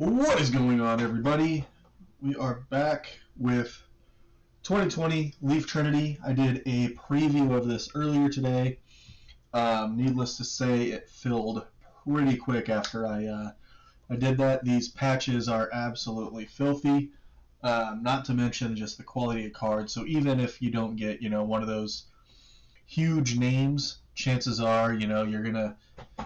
What is going on, everybody? We are back with 2020 Leaf Trinity. I did a preview of this earlier today. Needless to say, it filled pretty quick after I did that. These patches are absolutely filthy. Not to mention just the quality of cards. So even if you don't get, one of those huge names, chances are, you're gonna,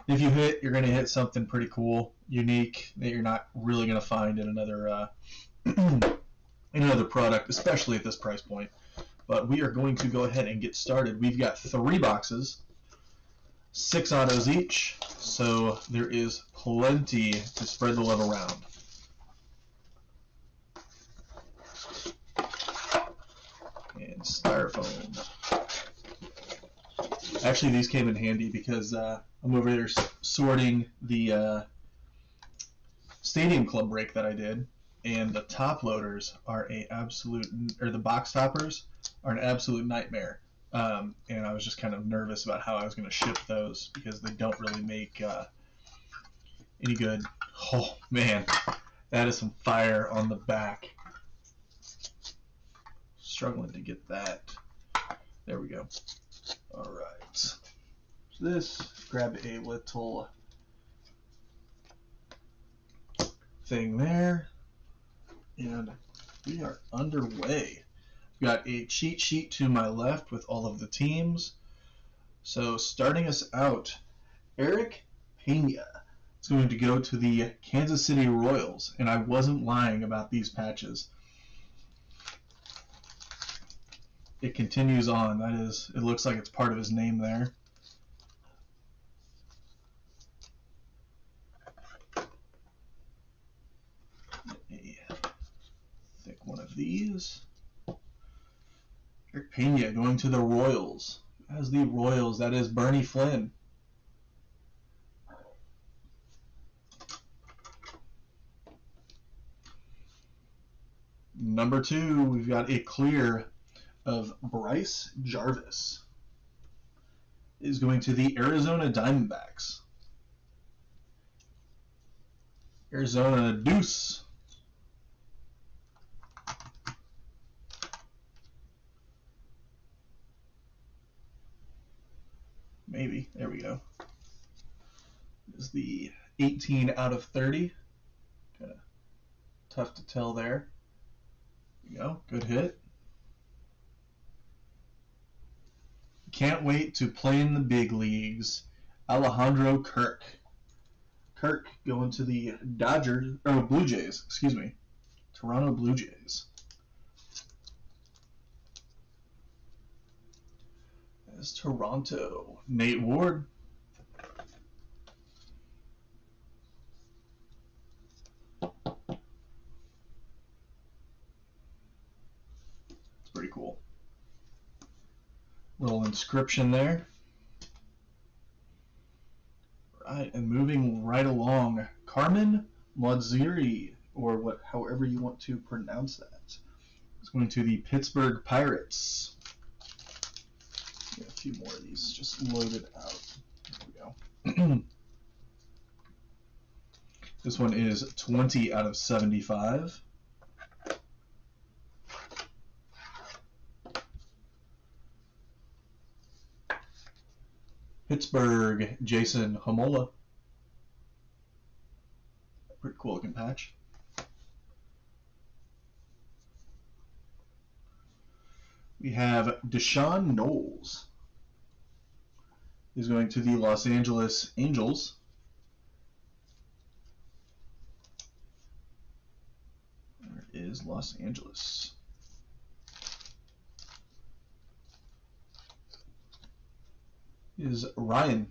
if you hit, you're gonna hit something pretty cool, unique that you're not really gonna find in another product, especially at this price point. But we are going to go ahead and get started. We've got 3 boxes, 6 autos each, so there is plenty to spread the love around. And styrofoam. Actually, these came in handy because I'm over there sorting the Stadium Club break that I did, and the top loaders are the box toppers are an absolute nightmare. And I was just kind of nervous about how I was going to ship those because they don't really make any good. Oh man, that is some fire on the back. Struggling to get that. There we go. All right. So this, grab a little thing there, and we are underway. We've got a cheat sheet to my left with all of the teams. So starting us out, Eric Pena is going to go to the Kansas City Royals, and I wasn't lying about these patches. It continues on. That is, it looks like it's part of his name there. A thick one of these. Eric Pena going to the Royals. As the Royals, that is Bernie Flynn. Number 2, we've got a clear of Bryce Jarvis. Is going to the Arizona Diamondbacks. Arizona Deuce. Maybe. There we go. Is the 18 out of 30. Kind of tough to tell there. There we go. Good hit. Can't wait to play in the big leagues. Alejandro Kirk. Kirk going to the Blue Jays, excuse me. Toronto Blue Jays. That's Toronto. Nate Ward. It's pretty cool. Little inscription there. Right, and moving right along, Carmen Moziri, or however you want to pronounce that, is going to the Pittsburgh Pirates. Get a few more of these just loaded out. There we go. This one is 20 out of 75. Pittsburgh, Jason Hamola. Pretty cool looking patch. We have Deshaun Knowles. He's going to the Los Angeles Angels. There it is, Los Angeles. Is Ryan.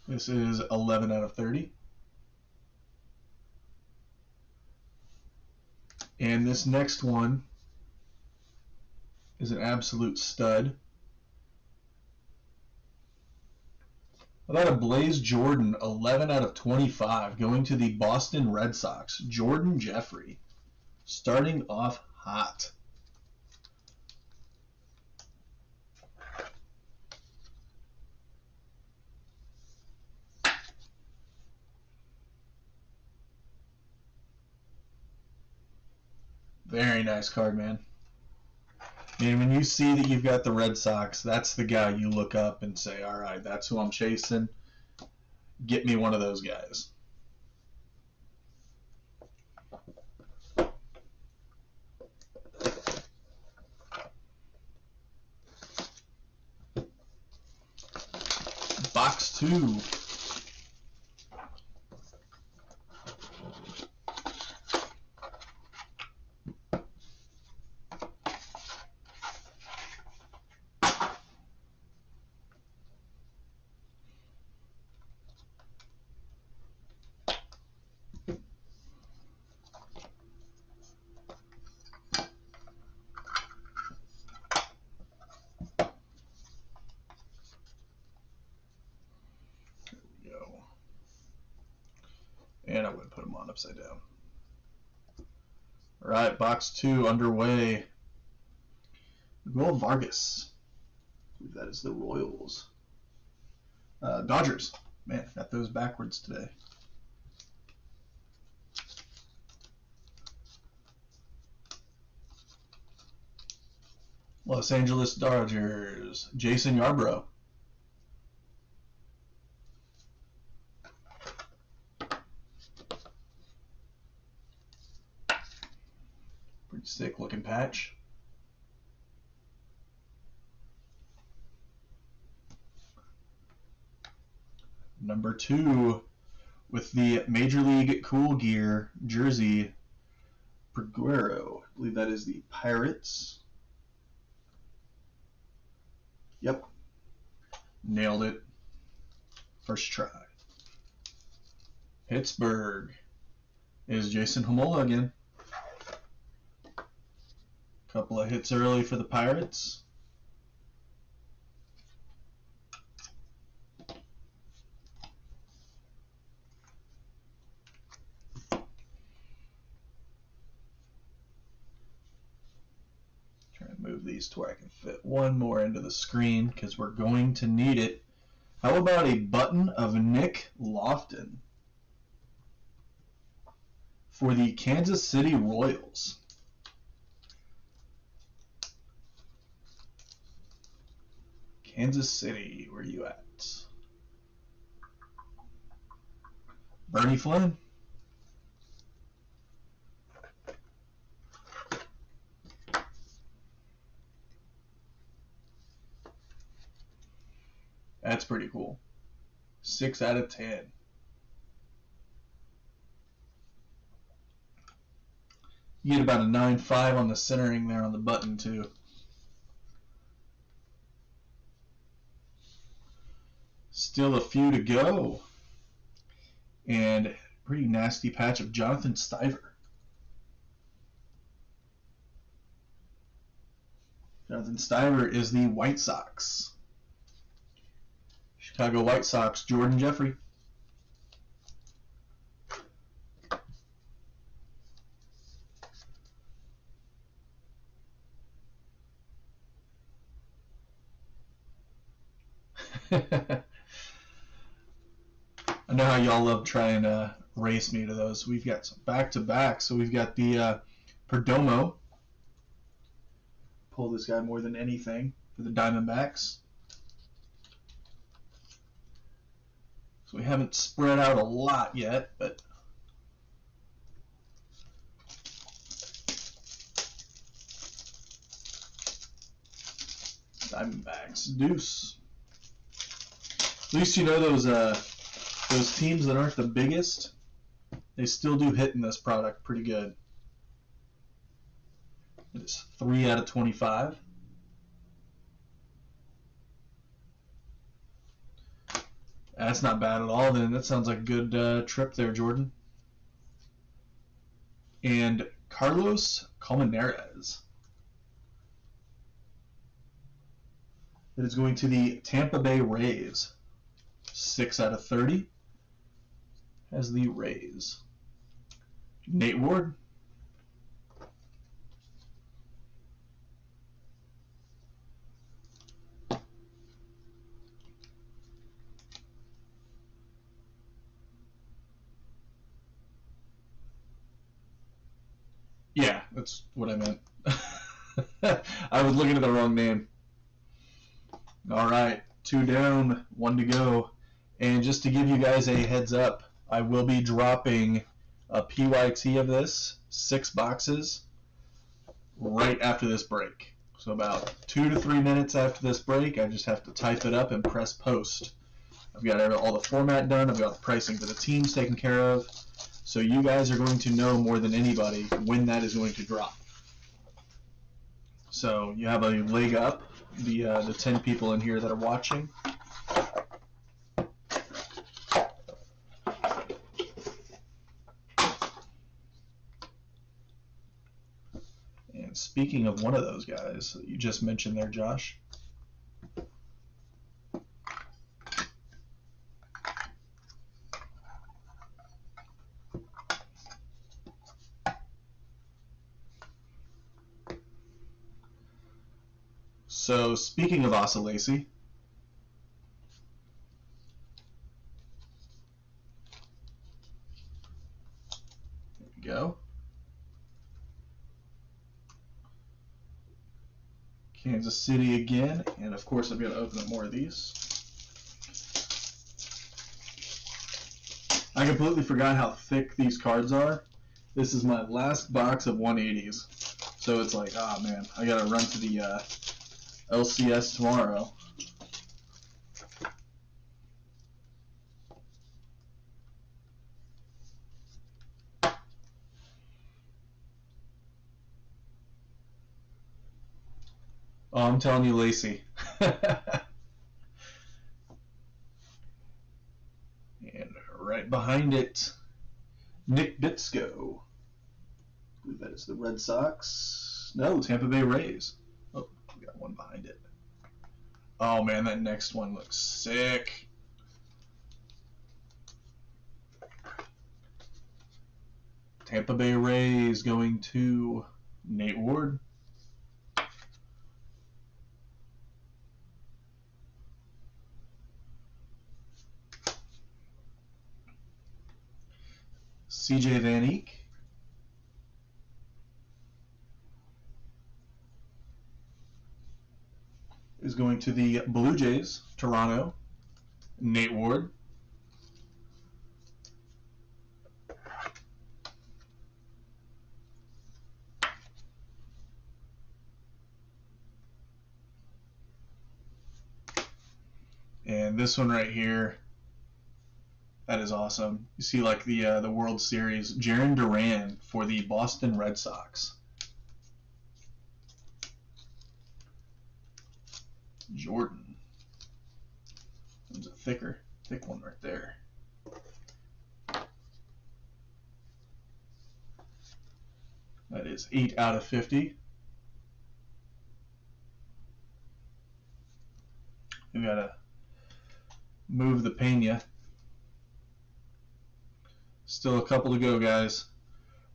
This is 11 out of 30. And this next one is an absolute stud. How about a Blaze Jordan, 11 out of 25, going to the Boston Red Sox. Jordan Jeffrey, starting off hot. Very nice card, man. I mean, when you see that you've got the Red Sox, that's the guy you look up and say, all right, that's who I'm chasing. Get me one of those guys. Box 2. Go. And I'm going to put them on upside down. All right, box 2 underway. Miguel Vargas. I believe that is the Royals. Dodgers. Man, got those backwards today. Los Angeles Dodgers. Jason Yarbrough. Pretty sick looking patch. Number 2 with the Major League Cool Gear jersey, Peguero. I believe that is the Pirates. Yep. Nailed it. First try. Pittsburgh is Jason Homola again. Couple of hits early for the Pirates. Try and move these to where I can fit one more into the screen because we're going to need it. How about a button of Nick Lofton for the Kansas City Royals? Kansas City, where you at? Bernie Flynn. That's pretty cool. 6 out of 10. You get about a 9.5 on the centering there on the button too. Still a few to go. And pretty nasty patch of Jonathan Stiver. Jonathan Stiver is the White Sox. Chicago White Sox, Jordan Jeffrey. I know how y'all love trying to race me to those. We've got some back-to-back. So we've got the Perdomo. Pull this guy more than anything for the Diamondbacks. So we haven't spread out a lot yet, but Diamondbacks, Deuce. At least you know those teams that aren't the biggest, they still do hit in this product pretty good. It's 3 out of 25. That's not bad at all then. That sounds like a good trip there, Jordan. And Carlos Colmenares. That is going to the Tampa Bay Rays. 6 out of 30. Has the Rays. Nate Ward. Yeah, that's what I meant. I was looking at the wrong name. All right, 2 down, 1 to go. And just to give you guys a heads up, I will be dropping a PYT of this, 6 boxes, right after this break. So about 2 to 3 minutes after this break, I just have to type it up and press post. I've got all the format done. I've got the pricing for the teams taken care of. So you guys are going to know more than anybody when that is going to drop. So you have a leg up, the 10 people in here that are watching. And speaking of one of those guys that you just mentioned there, Josh. So speaking of Asa Lacy, there we go. Kansas City again, and of course I've got to open up more of these. I completely forgot how thick these cards are. This is my last box of 180s, so it's like, ah, man, I gotta run to the LCS tomorrow. Oh, I'm telling you, Lacey. And right behind it, Nick Bitsko. I believe that is the Red Sox. No, Tampa Bay Rays. Oh, we got one behind it. Oh man, that next one looks sick. Tampa Bay Rays going to Nate Ward. CJ Van Eek. Is going to the Blue Jays, Toronto, Nate Ward. And this one right here, that is awesome. You see like the World Series, Jarren Duran for the Boston Red Sox. Jordan. There's a thick one right there. That is 8 out of 50. We gotta move the Pena. Still a couple to go, guys.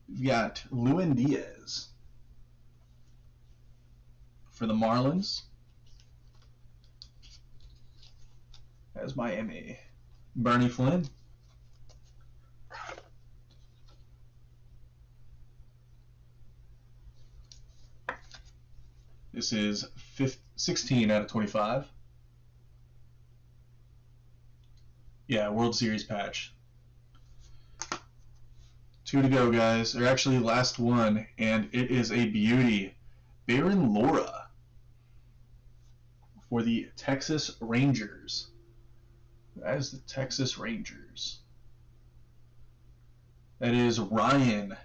We've got Lewin Diaz for the Marlins. As Miami. Bernie Flynn. This is 16 out of 25. Yeah, World Series patch. 2 to go, guys. Or actually, last one, and it is a beauty. Baron Laura for the Texas Rangers. That is the Texas Rangers. That is Ryan.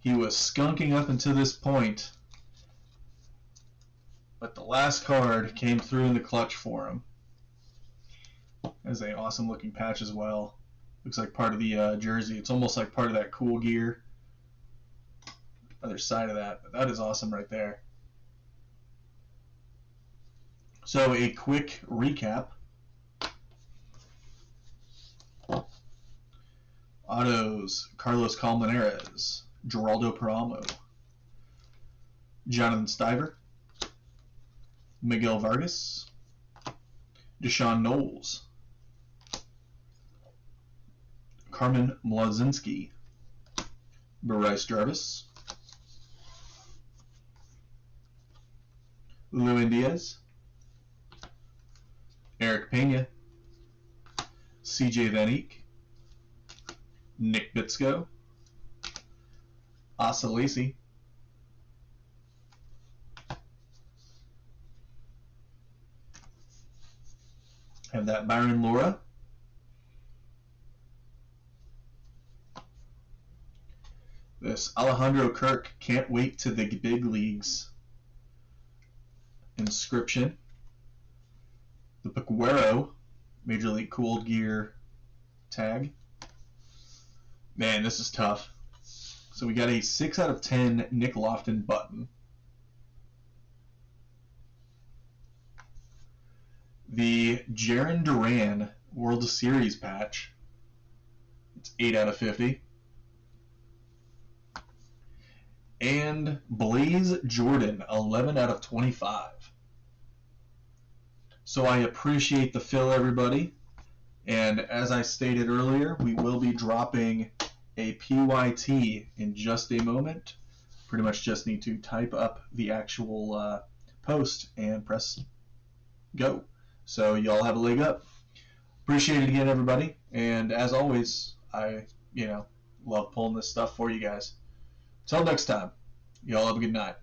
He was skunking up until this point, but the last card came through in the clutch for him. That's an awesome looking patch as well. Looks like part of the jersey. It's almost like part of that cool gear. Other side of that, but that is awesome right there. So a quick recap. Autos, Carlos Colmenares, Geraldo Paramo, Jonathan Stiver, Miguel Vargas, Deshaun Knowles, Carmen Mlazinski, Bryce Jarvis, Lewin Diaz, Eric Pena, CJ Van Eek, Nick Bitsko, Asa Lacy, have that Byron Laura, this Alejandro Kirk, can't wait to the big leagues inscription, the Pecuero Major League Cooled Gear tag. Man, this is tough. So we got a 6 out of 10 Nick Lofton button. The Jarren Duran World Series patch. It's 8 out of 50. And Blaze Jordan, 11 out of 25. So I appreciate the fill, everybody. And as I stated earlier, we will be dropping a PYT in just a moment. Pretty much just need to type up the actual post and press go. So y'all have a leg up. Appreciate it again, everybody. And as always, I love pulling this stuff for you guys. Till next time, y'all have a good night.